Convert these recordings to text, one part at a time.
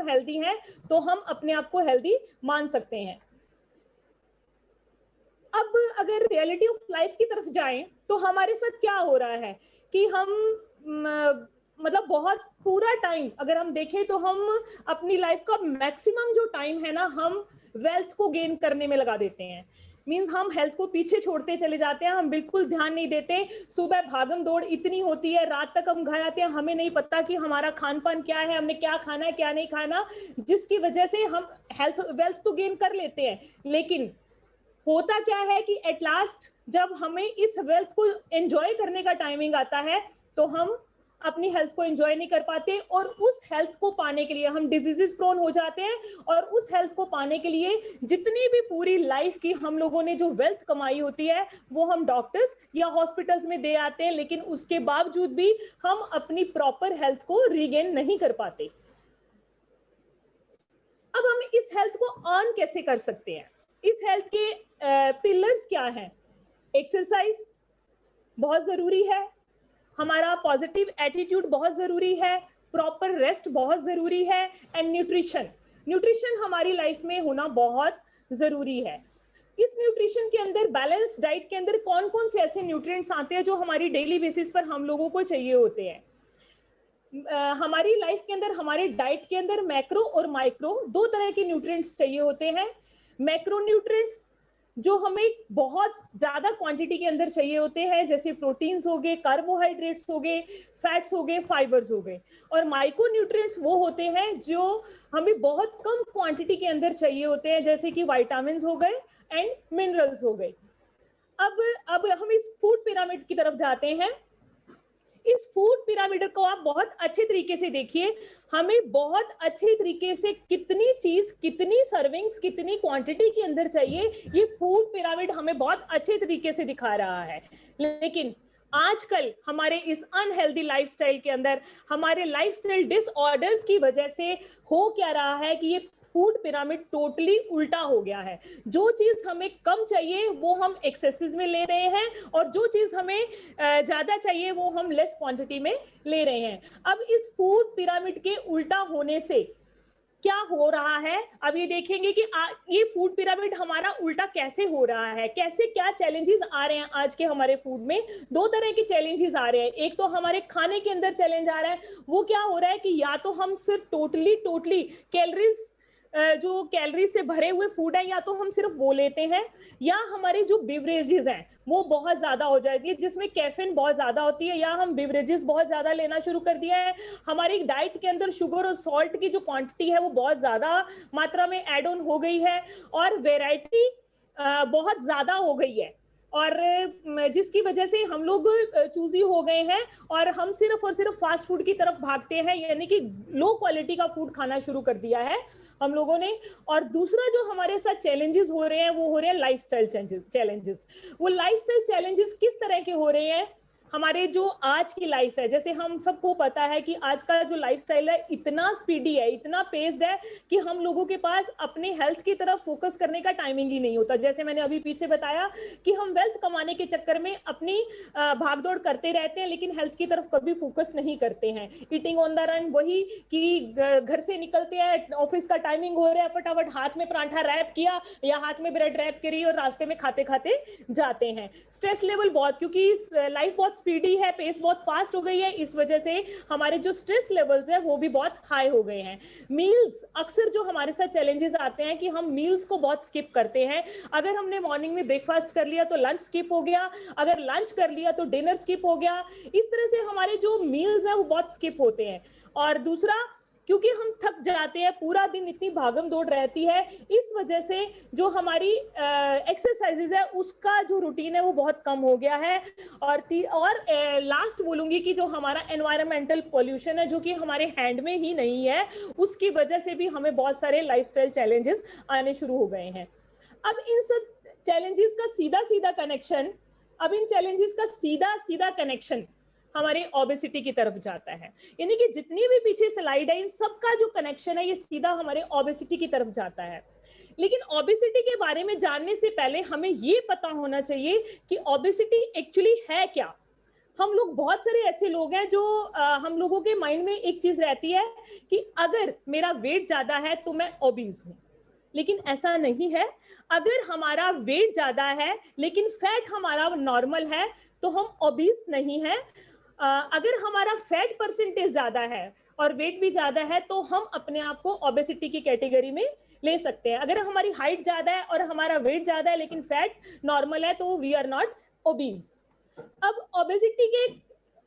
Healthy हैं तो हम अपने आप को हेल्दी मान सकते हैं। अब अगर रियलिटी ऑफ लाइफ की तरफ जाएं तो हमारे साथ क्या हो रहा है कि हम मतलब बहुत पूरा टाइम अगर हम देखें तो हम अपनी लाइफ का मैक्सिमम जो टाइम है ना हम वेल्थ को गेन करने में लगा देते हैं। मींस हम हेल्थ को पीछे छोड़ते चले जाते हैं, हम बिल्कुल ध्यान नहीं देते। सुबह भागम दौड़ इतनी होती है, रात तक हम घर आते हैं, हमें नहीं पता कि हमारा खान पान क्या है, हमने क्या खाना है क्या नहीं खाना, जिसकी वजह से हम हेल्थ वेल्थ तो गेन कर लेते हैं, लेकिन होता क्या है कि एट लास्ट जब हमें इस वेल्थ को एंजॉय करने का टाइमिंग आता है तो हम अपनी हेल्थ को एंजॉय नहीं कर पाते, और उस हेल्थ को पाने के लिए हम डिजीजेस प्रोन हो जाते हैं। और उस हेल्थ को पाने के लिए जितनी भी पूरी लाइफ की हम लोगों ने जो वेल्थ कमाई होती है वो हम डॉक्टर्स या हॉस्पिटल्स में दे आते हैं, लेकिन उसके बावजूद भी हम अपनी प्रॉपर हेल्थ को रीगेन नहीं कर पाते। अब हम इस हेल्थ को अर्न कैसे कर सकते हैं? इस हेल्थ के पिलर्स क्या हैं? एक्सरसाइज बहुत जरूरी है, हमारा पॉजिटिव एटीट्यूड बहुत जरूरी है, प्रॉपर रेस्ट बहुत जरूरी है, एंड न्यूट्रिशन हमारी लाइफ में होना बहुत जरूरी है। इस न्यूट्रिशन के अंदर, बैलेंस्ड डाइट के अंदर कौन कौन से ऐसे न्यूट्रिएंट्स आते हैं जो हमारी डेली बेसिस पर हम लोगों को चाहिए होते हैं? हमारी लाइफ के अंदर, हमारे डाइट के अंदर मैक्रो और माइक्रो दो तरह के न्यूट्रिएंट्स चाहिए होते हैं। मैक्रो न्यूट्रिएंट्स जो हमें बहुत ज्यादा क्वांटिटी के अंदर चाहिए होते हैं, जैसे प्रोटीन्स हो गए, कार्बोहाइड्रेट्स हो गए, फैट्स हो गए, फाइबर्स हो गए। और माइक्रो न्यूट्रिएंट्स वो होते हैं जो हमें बहुत कम क्वांटिटी के अंदर चाहिए होते हैं, जैसे कि विटामिन्स हो गए एंड मिनरल्स हो गए। अब हम इस फूड पिरामिड की तरफ जाते हैं। इस फूड पिरामिड को आप बहुत अच्छे तरीके से देखिए, हमें बहुत अच्छे तरीके से कितनी चीज, कितनी सर्विंग्स, कितनी क्वांटिटी के अंदर चाहिए, ये फूड पिरामिड हमें बहुत अच्छे तरीके से दिखा रहा है। लेकिन आजकल हमारे इस अनहेल्दी लाइफस्टाइल के अंदर, हमारे लाइफस्टाइल डिसऑर्डर्स की वजह से हो क्या रहा है कि ये फूड पिरामिड टोटली उल्टा हो गया है। जो चीज हमें कम चाहिए वो हम एक्सेसेस में ले रहे हैं, और जो चीज हमें ज्यादा चाहिए वो हम लेस क्वांटिटी में ले रहे हैं। अब इस फूड पिरामिड के उल्टा होने से क्या हो रहा है, अब ये देखेंगे कि ये फूड पिरामिड हमारा उल्टा कैसे हो रहा है, कैसे क्या चैलेंजेस आ रहे हैं आज के हमारे फूड में। दो तरह के चैलेंजेस आ रहे हैं। एक तो हमारे खाने के अंदर चैलेंज आ रहा है, वो क्या हो रहा है कि या तो हम सिर्फ टोटली कैलोरीज, जो कैलोरी से भरे हुए फूड है, या तो हम सिर्फ वो लेते हैं, या हमारी जो बिवरेजेस हैं वो बहुत ज्यादा हो जाती है जिसमें कैफीन बहुत ज्यादा होती है, या हम बिवरेजेस बहुत ज्यादा लेना शुरू कर दिया है। हमारी डाइट के अंदर शुगर और सॉल्ट की जो क्वांटिटी है वो बहुत ज्यादा मात्रा में एड ऑन हो गई है, और वेराइटी बहुत ज्यादा हो गई है, और जिसकी वजह से हम लोग चूजी हो गए हैं, और हम सिर्फ और सिर्फ फास्ट फूड की तरफ भागते हैं, यानी कि लो क्वालिटी का फूड खाना शुरू कर दिया है हम लोगों ने। और दूसरा जो हमारे साथ चैलेंजेस हो रहे हैं वो हो रहे हैं लाइफस्टाइल चैलेंजेस। वो लाइफस्टाइल चैलेंजेस किस तरह के हो रहे हैं? हमारे जो आज की लाइफ है, जैसे हम सबको पता है कि आज का जो लाइफस्टाइल है इतना स्पीडी है, इतना पेस्ड है कि हम लोगों के पास अपने हेल्थ की तरफ फोकस करने का टाइमिंग ही नहीं होता। जैसे मैंने अभी पीछे बताया कि हम वेल्थ कमाने के चक्कर में अपनी भागदौड़ करते रहते हैं, लेकिन हेल्थ की तरफ कभी फोकस नहीं करते हैं। ईटिंग ऑन द रन, वही कि घर से निकलते हैं, ऑफिस का टाइमिंग हो रहा है, फटाफट हाथ में परांठा रैप किया या हाथ में ब्रेड रैप करी और रास्ते में खाते खाते जाते हैं। स्ट्रेस लेवल बहुत, क्योंकि लाइफ बहुत स्पीडी है, पेस बहुत फास्ट हो गई है, इस वजह से हमारे जो स्ट्रेस लेवल्स है वो भी बहुत हाई हो गए हैं। मील्स, अक्सर जो हमारे साथ चैलेंजेस आते हैं कि हम मील्स को बहुत स्किप करते हैं। अगर हमने मॉर्निंग में ब्रेकफास्ट कर लिया तो लंच स्किप हो गया, अगर लंच कर लिया तो डिनर स्किप हो गया। इस तरह से हमारे जो मील्स है वो बहुत स्किप होते हैं। और दूसरा, क्योंकि हम थक जाते हैं, पूरा दिन इतनी भागम दौड़ रहती है, इस वजह से जो हमारी एक्सरसाइजेज है उसका जो रूटीन है वो बहुत कम हो गया है। और लास्ट बोलूंगी कि जो हमारा एनवायरमेंटल पोल्यूशन है, जो कि हमारे हैंड में ही नहीं है, उसकी वजह से भी हमें बहुत सारे लाइफस्टाइल चैलेंजेस आने शुरू हो गए हैं। अब इन सब चैलेंजेस का सीधा सीधा कनेक्शन हमारे ओबेसिटी की तरफ जाता है। यानी कि जितनी भी पीछे स्लाइड है, इन सबका जो कनेक्शन है ये सीधा हमारे ओबेसिटी की तरफ जाता है। लेकिन ओबेसिटी के बारे में जानने से पहले हमें ये पता होना चाहिए कि ओबेसिटी एक्चुअली है क्या। हम लोग बहुत सारे ऐसे लोग हैं जो हम लोगों के माइंड में एक चीज रहती है कि अगर मेरा वेट ज्यादा है तो मैं ओबीज हूं, लेकिन ऐसा नहीं है। अगर हमारा वेट ज्यादा है लेकिन फैट हमारा नॉर्मल है तो हम ओबीज नहीं है। अगर हमारा फैट परसेंटेज ज्यादा है और वेट भी ज्यादा है तो हम अपने आप को ओबेसिटी की कैटेगरी में ले सकते हैं। अगर हमारी हाइट ज्यादा है और हमारा वेट ज्यादा है लेकिन फैट नॉर्मल है तो वी आर नॉट ओबीज। अब ओबेसिटी के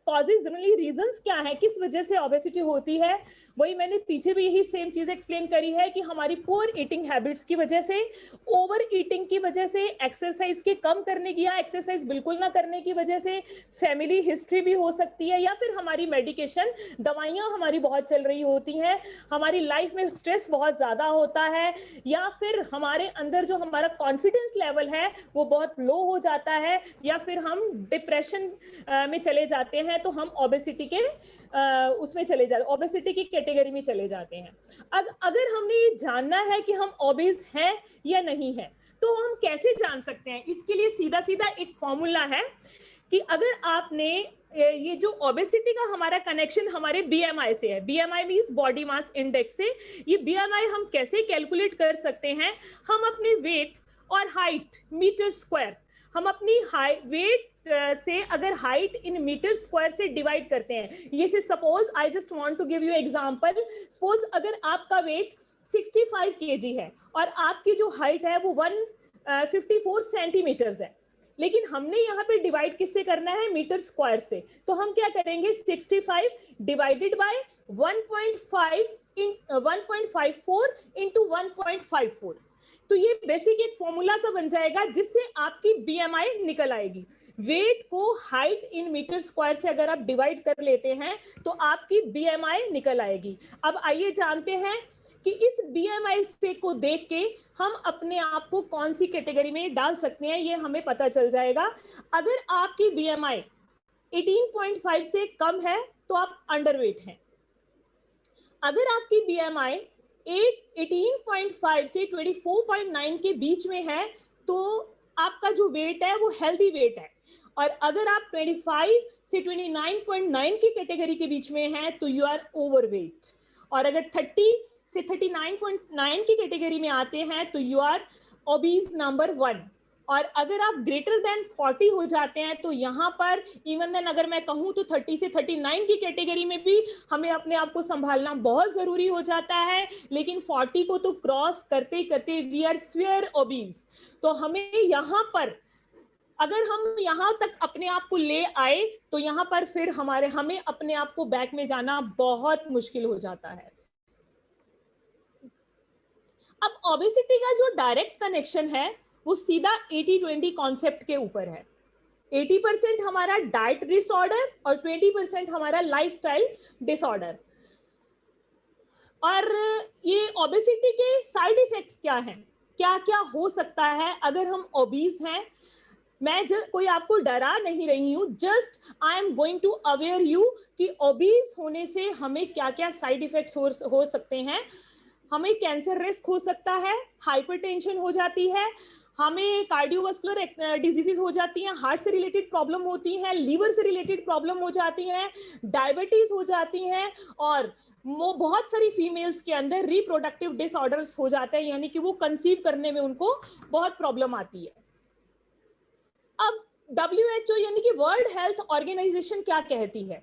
कॉजेज जनरली रीजंस क्या है, किस वजह से ओबेसिटी होती है, वही मैंने पीछे भी यही सेम चीज एक्सप्लेन करी है कि हमारी पुअर ईटिंग हैबिट्स की वजह से, ओवर ईटिंग की वजह से, एक्सरसाइज के कम करने की या एक्सरसाइज बिल्कुल ना करने की वजह से, फैमिली हिस्ट्री भी हो सकती है, या फिर हमारी मेडिकेशन दवाइयां हमारी बहुत चल रही होती हैं, हमारी लाइफ में स्ट्रेस बहुत ज्यादा होता है, या फिर हमारे अंदर जो हमारा कॉन्फिडेंस लेवल है वो बहुत लो हो जाता है, या फिर हम डिप्रेशन में चले जाते हैं, तो हम ओबेसिटी के उसमें चले जाते, ओबेसिटी की कैटेगरी में चले जाते हैं। अगर हमने ये जानना है कि हम ओबेस हैं या नहीं है तो हम कैसे जान सकते हैं? इसके लिए सीधा सीधा एक फॉर्मूला है कि अगर आपने ये जो ओबेसिटी का हमारा कनेक्शन हमारे बीएमआई से है, BMI means body mass index से, ये बीएमआई हम कैसे कैलकुलेट कर सकते हैं? हम अपने वेट और हाइट मीटर स्क्वायर, हम अपनी वेट से अगर हाइट इन मीटर स्क्वायर से डिवाइड करते हैं, ये से suppose I just want to give you example, suppose अगर आपका वेट 65 केजी है और आपकी जो हाइट है वो 154 सेंटीमीटर्स है, लेकिन हमने यहाँ पे डिवाइड किससे करना है? मीटर स्क्वायर से। तो हम क्या करेंगे? 65 डिवाइडेड बाय 1.54 इंटू 1.54, तो ये बेसिक एक फॉर्मूला सा बन जाएगा जिससे आपकी बीएमआई निकल आएगी। वेट को हाइट इन मीटर स्क्वायर से अगर आप डिवाइड कर लेते हैं तो आपकी बीएमआई निकल आएगी। अब आइए जानते हैं कि इस बीएमआई से को देख के हम अपने आप को कौन सी कैटेगरी में डाल सकते हैं, ये हमें पता चल जाएगा। अगर आपकी बीएमआई 18.5 से कम है तो आप अंडरवेट हैं। अगर आपकी बीएमआई 18.5 से 24.9 के बीच में है तो आपका जो वेट है वो हेल्दी वेट है, और अगर आप 25 से 29.9 की कैटेगरी के बीच में है तो यू आर ओवरवेट, और अगर 30 से 39.9 की कैटेगरी में आते हैं तो यू आर ओबीज नंबर 1, और अगर आप ग्रेटर देन 40 हो जाते हैं तो यहाँ पर इवन देन अगर मैं कहूँ तो 30 से 39 की कैटेगरी में भी हमें अपने आप को संभालना बहुत जरूरी हो जाता है, लेकिन 40 को तो क्रॉस करते करते वी आर स्वेयर ओबीज। तो हमें यहाँ पर अगर हम यहाँ तक अपने आप को ले आए तो यहाँ पर फिर हमें अपने आप को बैक में जाना बहुत मुश्किल हो जाता है। अब ओबेसिटी का जो डायरेक्ट कनेक्शन है वो सीधा 80-20 कॉन्सेप्ट के ऊपर है। 80% हमारा डाइट डिसऑर्डर और 20% हमारा लाइफस्टाइल डिसऑर्डर। और ये ओबेसिटी के साइड इफेक्ट्स क्या हैं, क्या क्या हो सकता है अगर हम ओबीज हैं? मैं कोई आपको डरा नहीं रही हूं, just I am going to aware you कि ओबीज होने से हमें क्या क्या साइड इफेक्ट्स हो सकते हैं। हमें कैंसर रिस्क हो सकता है, हाइपरटेंशन हो जाती है, हमें कार्डियोवास्कुलर डिजीजेस हो जाती हैं, हार्ट से रिलेटेड प्रॉब्लम होती हैं, लीवर से रिलेटेड प्रॉब्लम हो जाती हैं, डायबिटीज हो जाती हैं, और वो बहुत सारी फीमेल्स के अंदर रिप्रोडक्टिव डिसऑर्डर्स हो जाते हैं, यानी कि वो कंसीव करने में उनको बहुत प्रॉब्लम आती है। अब WHO यानी कि वर्ल्ड हेल्थ ऑर्गेनाइजेशन क्या कहती है?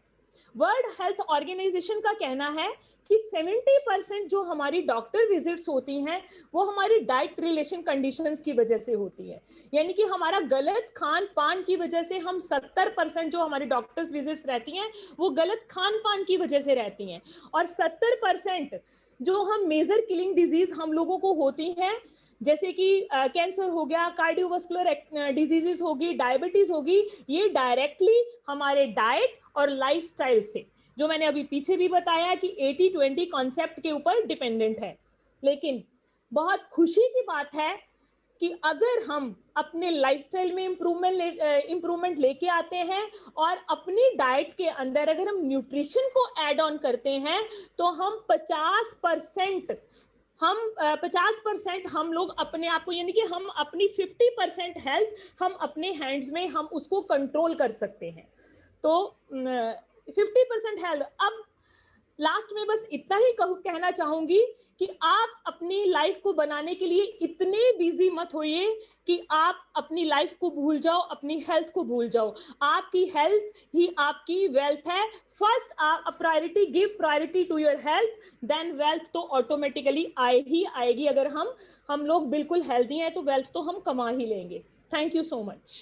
वर्ल्ड हेल्थ ऑर्गेनाइजेशन का कहना है कि 70% जो हमारी डॉक्टर विजिट्स होती हैं वो हमारी डाइट रिलेशन कंडीशंस की वजह से होती है, यानी कि हमारा गलत खान पान की वजह से हम 70% जो हमारी डॉक्टर्स विजिट्स रहती हैं वो गलत खान पान की वजह से रहती हैं, और 70% जो हम मेजर किलिंग डिजीज हम लोगों को होती हैं जैसे कि कैंसर हो गया, कार्डियोवास्कुलर डिजीजेस होगी, डायबिटीज होगी, ये डायरेक्टली हमारे डाइट और लाइफस्टाइल से, जो मैंने अभी पीछे भी बताया कि 80-20 कॉन्सेप्ट के ऊपर डिपेंडेंट है। लेकिन बहुत खुशी की बात है कि अगर हम अपने लाइफस्टाइल में इम्प्रूवमेंट लेके आते हैं और अपनी डाइट के अंदर अगर हम न्यूट्रिशन को ऐड ऑन करते हैं तो हम 50% हम लोग अपने आप को, यानी कि हम अपनी 50% हेल्थ हम अपने हैंड्स में हम उसको कंट्रोल कर सकते हैं। तो 50% हेल्थ। अब लास्ट में बस इतना ही कहना चाहूंगी कि आप अपनी लाइफ को बनाने के लिए इतने बिजी मत होइए कि आप अपनी लाइफ को भूल जाओ, अपनी हेल्थ को भूल जाओ। आपकी हेल्थ ही आपकी वेल्थ है। First priority, give priority to your health, then wealth तो ऑटोमेटिकली ही आएगी। अगर हम लोग बिल्कुल हेल्दी हैं तो वेल्थ तो हम कमा ही लेंगे। Thank you so much.